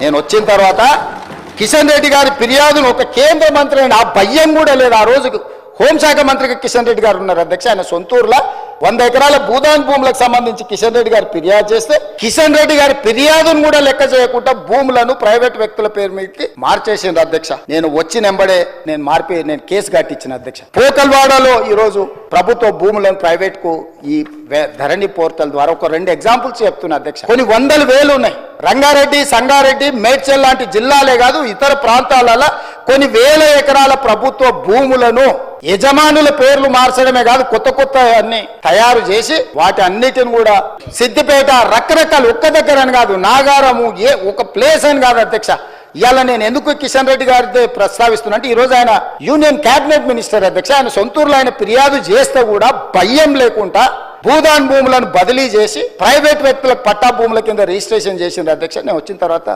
నేను వచ్చిన తర్వాత కిషన్ రెడ్డి గారి ఫిర్యాదును ఒక కేంద్ర మంత్రి అయిన ఆ భయం కూడా లేదు. ఆ రోజుకు హోంశాఖ మంత్రిగా కిషన్ రెడ్డి గారు ఉన్నారు అధ్యక్ష. ఆయన సొంతూరులో 100 ఎకరాల భూదాన్ భూములకు సంబంధించి కిషన్ రెడ్డి గారు ఫిర్యాదు చేస్తే కిషన్ రెడ్డి గారి ఫిర్యాదును కూడా లెక్క చేయకుండా భూములను ప్రైవేట్ వ్యక్తుల పేరు మీదకి మార్చేసిండ్రు అధ్యక్ష. నేను వచ్చినెంబడే నేను కేసు కట్టించిన అధ్యక్ష. పోకల్వాడలో ఈరోజు ప్రభుత్వ భూములను ప్రైవేట్ కు ఈ ధరణి పోర్టల్ ద్వారా ఒక 2 ఎగ్జాంపుల్స్ చెప్తున్నా అధ్యక్ష. కొన్ని 100,000 ఉన్నాయి. రంగారెడ్డి, సంగారెడ్డి, మేడ్చల్ లాంటి జిల్లాలే కాదు ఇతర ప్రాంతాలలో కొన్ని వేల ఎకరాల ప్రభుత్వ భూములను యజమానుల పేర్లు మార్చడమే కాదు కొత్త అన్ని తయారు చేసి వాటి అన్నిటిని కూడా సిద్దిపేట రకరకాల ఒక్క దగ్గర అని కాదు, నాగారము ఒక ప్లేస్ అని కాదు అధ్యక్ష. ఇవాళ నేను ఎందుకు కిషన్ రెడ్డి గారితో ప్రస్తావిస్తున్నా అంటే ఈరోజు ఆయన యూనియన్ క్యాబినెట్ మినిస్టర్ అధ్యక్ష. ఆయన సొంతూరులో ఆయన ఫిర్యాదు చేస్తే కూడా భయం లేకుండా భూదాన్ భూములను బదిలీ చేసి ప్రైవేట్ వ్యక్తులకు పట్టా భూముల కింద రిజిస్ట్రేషన్ చేసిండ్రు అధ్యక్ష. నేను వచ్చిన తర్వాత